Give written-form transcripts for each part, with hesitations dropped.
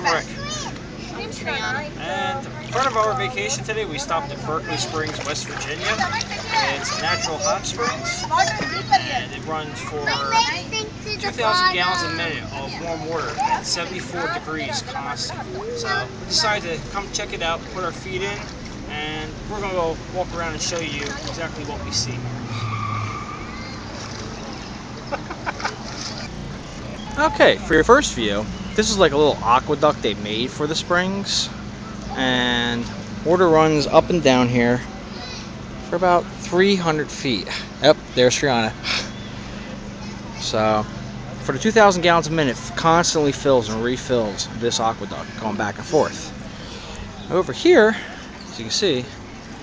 I'm Rick. And part of our vacation today, we stopped at Berkeley Springs, West Virginia. It's natural hot springs, and it runs for 2,000 gallons a minute of warm water at 74 degrees constant. So we decided to come check it out, put our feet in, and we're going to go walk around and show you exactly what we see. Okay, for your first view, this is like a little aqueduct they made for the springs, and water runs up and down here for about 300 feet. Yep, there's Fiona. So, for the 2,000 gallons a minute, constantly fills and refills this aqueduct, going back and forth. Over here, as you can see,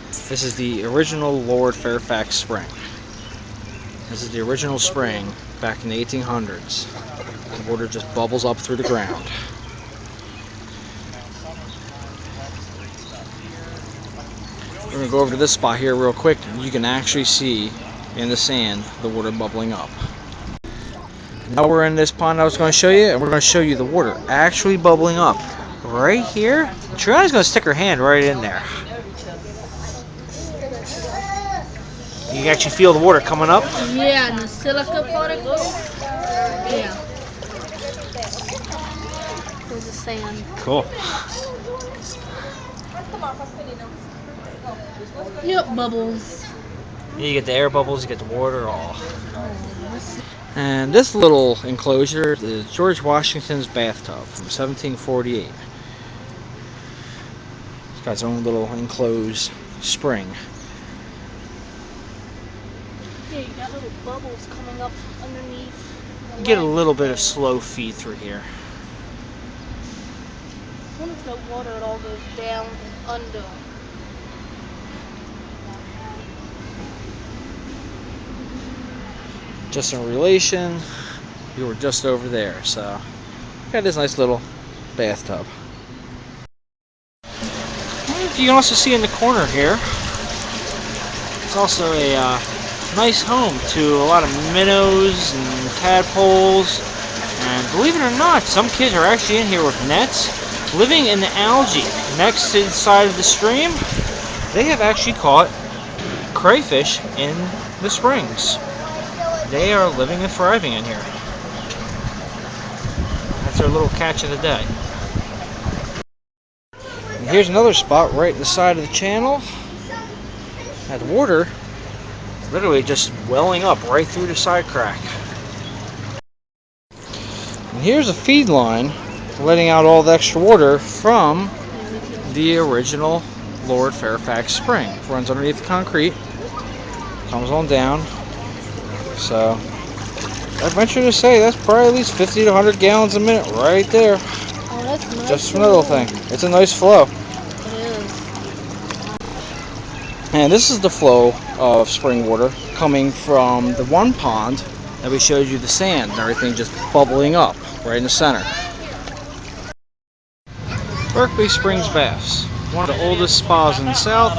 this is the original Lord Fairfax spring. This is the original spring back in the 1800s. The water just bubbles up through the ground. We're going to go over to this spot here real quick. You can actually see in the sand the water bubbling up. Now we're in this pond I was going to show you, and we're going to show you the water actually bubbling up. Right here, Trina's going to stick her hand right in there. You can actually feel the water coming up. Yeah, and the silica particles. Yeah. There's the sand. Cool. Yep, bubbles. You get the air bubbles, you get the water, all. And this little enclosure is George Washington's bathtub from 1748. It's got its own little enclosed spring. Yeah, you got little bubbles coming up underneath. You get a little bit of slow feed through here. I wonder if the water it all goes down and under. Just in relation, we were just over there, so got this nice little bathtub. You can also see in the corner here, it's also a nice home to a lot of minnows and tadpoles, and believe it or not, some kids are actually in here with nets, living in the algae next to the side of the stream. They have actually caught crayfish in the springs. They are living and thriving in here. That's their little catch of the day. And here's another spot right in the side of the channel. That water literally just welling up right through the side crack. And here's a feed line letting out all the extra water from the original Lord Fairfax spring. It runs underneath the concrete, comes on down. So I venture to say that's probably at least 50 to 100 gallons a minute right there. Oh, that's nice. Just from the little thing. It's a nice flow. It is. And this is the flow of spring water coming from the one pond that we showed you, the sand and everything just bubbling up right in the center. Berkeley Springs Baths, one of the oldest spas in the South.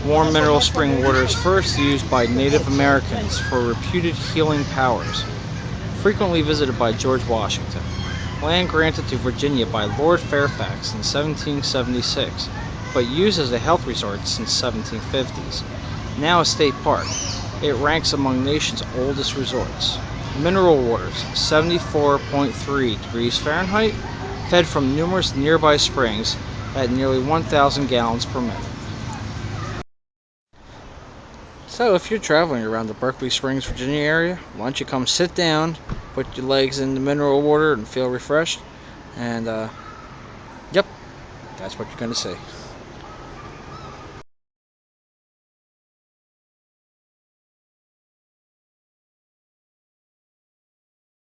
Warm mineral spring water is first used by Native Americans for reputed healing powers. Frequently visited by George Washington. Land granted to Virginia by Lord Fairfax in 1776, but used as a health resort since 1750s. Now a state park, it ranks among the nation's oldest resorts. Mineral waters, 74.3 degrees Fahrenheit, fed from numerous nearby springs at nearly 1,000 gallons per minute. So if you're traveling around the Berkeley Springs, Virginia area, why don't you come sit down, put your legs in the mineral water and feel refreshed, and yep, that's what you're going to see.